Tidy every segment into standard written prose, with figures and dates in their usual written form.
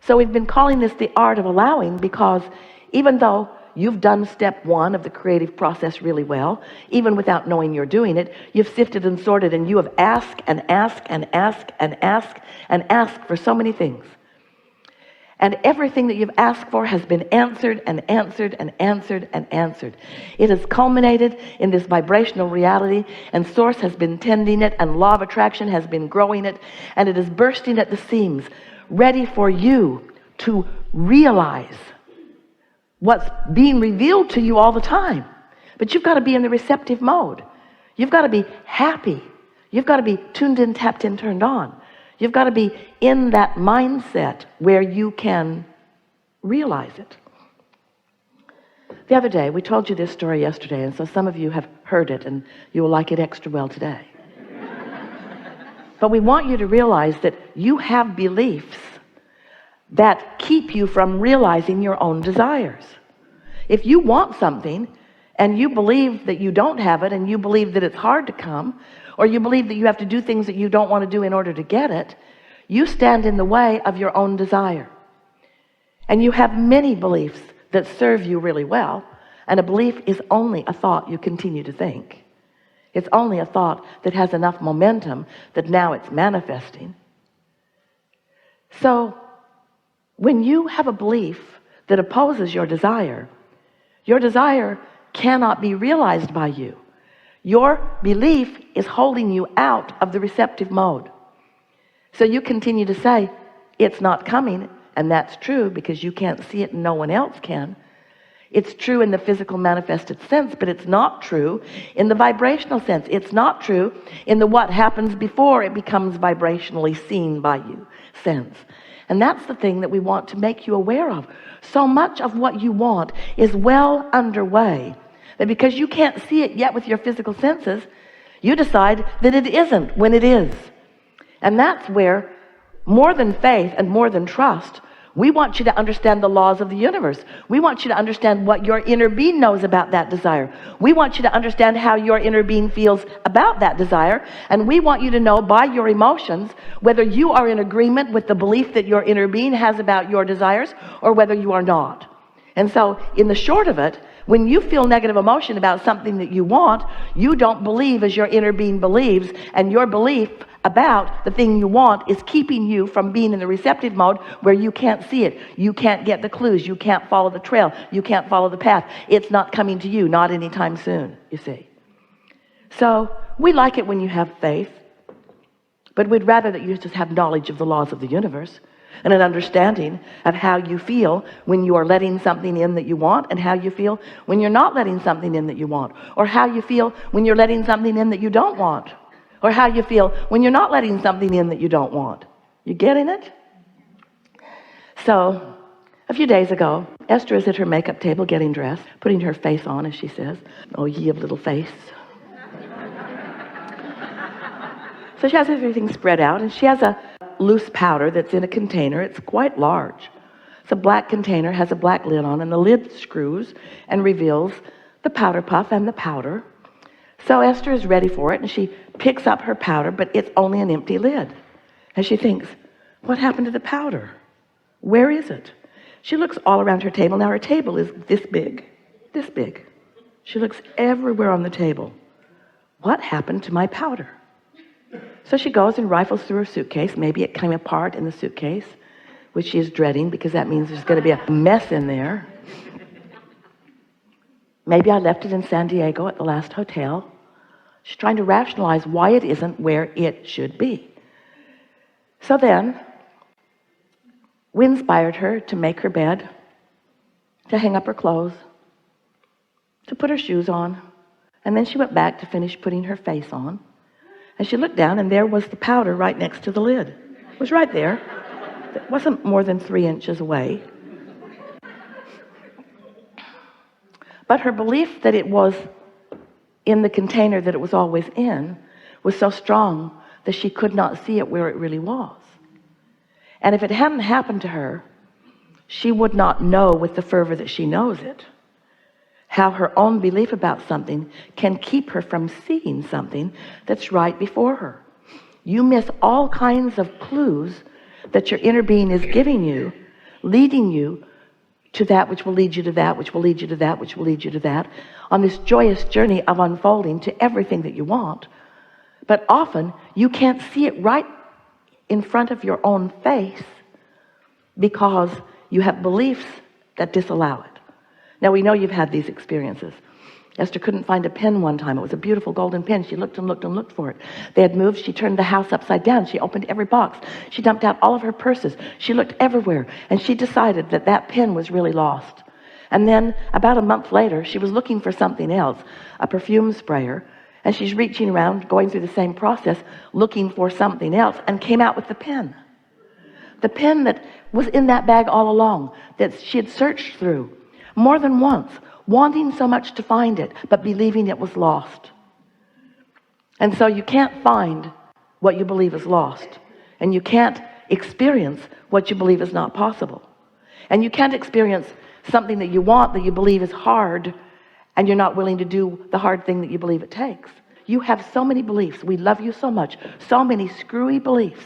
So we've been calling this the art of allowing, because even though you've done step one of the creative process really well, even without knowing you're doing it, you've sifted and sorted, and you have asked and asked and asked and asked and asked for so many things. And everything that you've asked for has been answered and answered and answered and answered. It has culminated in this vibrational reality, and Source has been tending it, and Law of Attraction has been growing it, and it is bursting at the seams, ready for you to realize what's being revealed to you all the time. But you've got to be in the receptive mode. You've got to be happy. You've got to be tuned in, tapped in, turned on. You've got to be in that mindset where you can realize it. The other day, we told you this story yesterday, and so some of you have heard it, and you will like it extra well today. But we want you to realize that you have beliefs that keep you from realizing your own desires. If you want something, and you believe that you don't have it, and you believe that it's hard to come, or you believe that you have to do things that you don't want to do in order to get it, you stand in the way of your own desire. And you have many beliefs that serve you really well, and a belief is only a thought you continue to think. It's only a thought that has enough momentum that now it's manifesting. So when you have a belief that opposes your desire cannot be realized by you. Your belief is holding you out of the receptive mode. So you continue to say, it's not coming, and that's true because you can't see it and no one else can. It's true in the physical manifested sense, but it's not true in the vibrational sense. It's not true in the what happens before it becomes vibrationally seen by you sense. And that's the thing that we want to make you aware of. So much of what you want is well underway, that because you can't see it yet with your physical senses, you decide that it isn't when it is. And that's where, more than faith and more than trust, we want you to understand the laws of the universe. We want you to understand what your inner being knows about that desire. We want you to understand how your inner being feels about that desire. And we want you to know by your emotions whether you are in agreement with the belief that your inner being has about your desires or whether you are not. And so in the short of it, when you feel negative emotion about something that you want, you don't believe as your inner being believes, and your belief about the thing you want is keeping you from being in the receptive mode where you can't see it. You can't get the clues. You can't follow the trail. You can't follow the path. It's not coming to you, not anytime soon, you see. So we like it when you have faith, but we'd rather that you just have knowledge of the laws of the universe and an understanding of how you feel when you are letting something in that you want, and how you feel when you're not letting something in that you want, or how you feel when you're letting something in that you don't want, or how you feel when you're not letting something in that you don't want. You getting it? So a few days ago, Esther is at her makeup table getting dressed, putting her face on, as she says. Oh, ye of little face. So she has everything spread out, and she has a loose powder that's in a container. It's quite large. It's a black container, has a black lid on, and the lid screws and reveals the powder puff and the powder. So Esther is ready for it, and she picks up her powder, but it's only an empty lid. And she thinks, what happened to the powder? Where is it? She looks all around her table. Now her table is this big, this big. She looks everywhere on the table. What happened to my powder? So she goes and rifles through her suitcase. Maybe it came apart in the suitcase, which she is dreading because that means there's going to be a mess in there. Maybe I left it in San Diego at the last hotel. She's trying to rationalize why it isn't where it should be. So then, we inspired her to make her bed, to hang up her clothes, to put her shoes on, and then she went back to finish putting her face on. And she looked down, and there was the powder right next to the lid. It was right there. It wasn't more than 3 inches away. But her belief that it was in the container that it was always in was so strong that she could not see it where it really was. And if it hadn't happened to her, she would not know with the fervor that she knows it, how her own belief about something can keep her from seeing something that's right before her. You miss all kinds of clues that your inner being is giving you leading you to that which will lead you to that, which will lead you to that, which will lead you to that, on this joyous journey of unfolding to everything that you want. But often you can't see it right in front of your own face because you have beliefs that disallow it. Now we know you've had these experiences. Esther couldn't find a pen one time. It was a beautiful golden pen. She looked and looked and looked for it. They had moved. She turned the house upside down. She opened every box. She dumped out all of her purses. She looked everywhere, and she decided that that pen was really lost. And then about a month later, she was looking for something else, a perfume sprayer, and she's reaching around, going through the same process, looking for something else, and came out with the pen. The pen that was in that bag all along, that she had searched through more than once, wanting so much to find it, but believing it was lost. And so you can't find what you believe is lost, and you can't experience what you believe is not possible, and you can't experience something that you want that you believe is hard, and you're not willing to do the hard thing that you believe it takes. You have so many beliefs. We love you so much. So many screwy beliefs.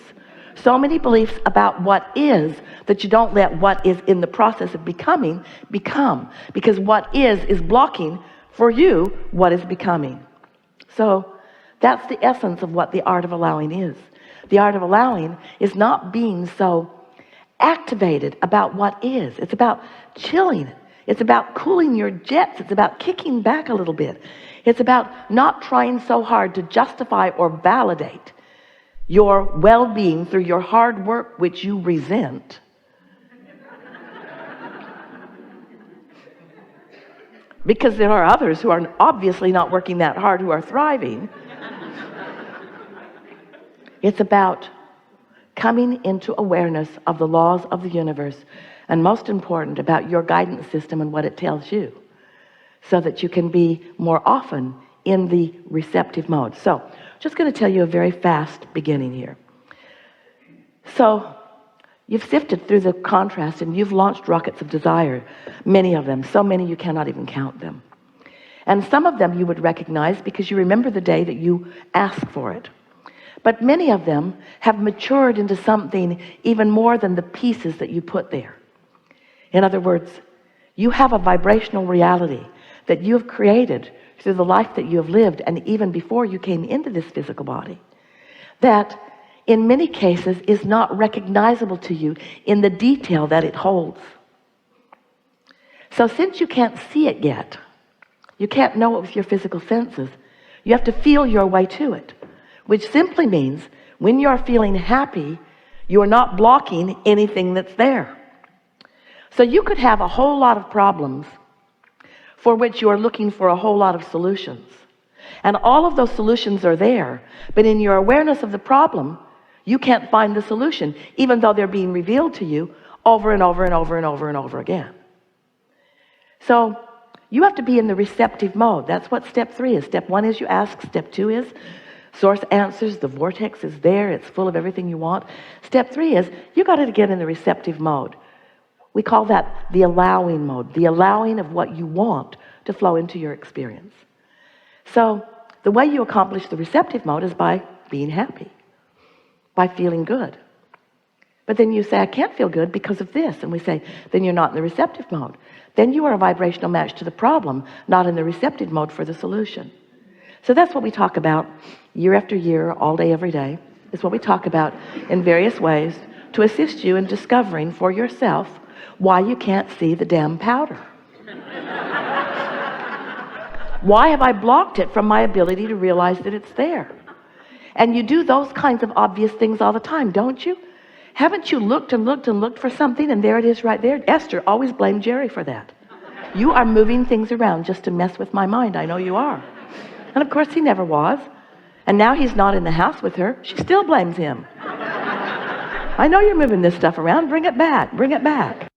So many beliefs about what is, that you don't let what is in the process of becoming become, because what is blocking for you what is becoming. So that's the essence of what the art of allowing is. The art of allowing is not being so activated about what is. It's about chilling. It's about cooling your jets. It's about kicking back a little bit. It's about not trying so hard to justify or validate your well-being through your hard work, which you resent. Because there are others who are obviously not working that hard who are thriving. It's about coming into awareness of the laws of the universe, and most important, about your guidance system and what it tells you, so that you can be more often in the receptive mode. So just going to tell you a very fast beginning here. So you've sifted through the contrast and you've launched rockets of desire, many of them, so many you cannot even count them. And some of them you would recognize because you remember the day that you asked for it. But many of them have matured into something even more than the pieces that you put there. In other words, you have a vibrational reality that you have created through the life that you have lived, and even before you came into this physical body, that in many cases is not recognizable to you in the detail that it holds. So since you can't see it yet, you can't know it with your physical senses, you have to feel your way to it, which simply means when you're feeling happy, you are not blocking anything that's there. So you could have a whole lot of problems for which you are looking for a whole lot of solutions. And all of those solutions are there, but in your awareness of the problem, you can't find the solution, even though they're being revealed to you over and over and over and over and over again. So you have to be in the receptive mode. That's what step 3 is. Step 1 is you ask. Step 2 is source answers. The vortex is there. It's full of everything you want. Step 3 is you got to get in the receptive mode. We call that the allowing mode, the allowing of what you want to flow into your experience. So the way you accomplish the receptive mode is by being happy, by feeling good. But then you say, I can't feel good because of this. And we say, then you're not in the receptive mode. Then you are a vibrational match to the problem, not in the receptive mode for the solution. So that's what we talk about year after year, all day, every day. It's what we talk about in various ways to assist you in discovering for yourself why you can't see the damn powder. Why have I blocked it from my ability to realize that it's there? And you do those kinds of obvious things all the time, don't you? Haven't you looked and looked and looked for something and there it is right there? Esther always blamed Jerry for that. You are moving things around just to mess with my mind. I know you are. And of course he never was. And now he's not in the house with her. She still blames him. I know you're moving this stuff around. Bring it back. Bring it back.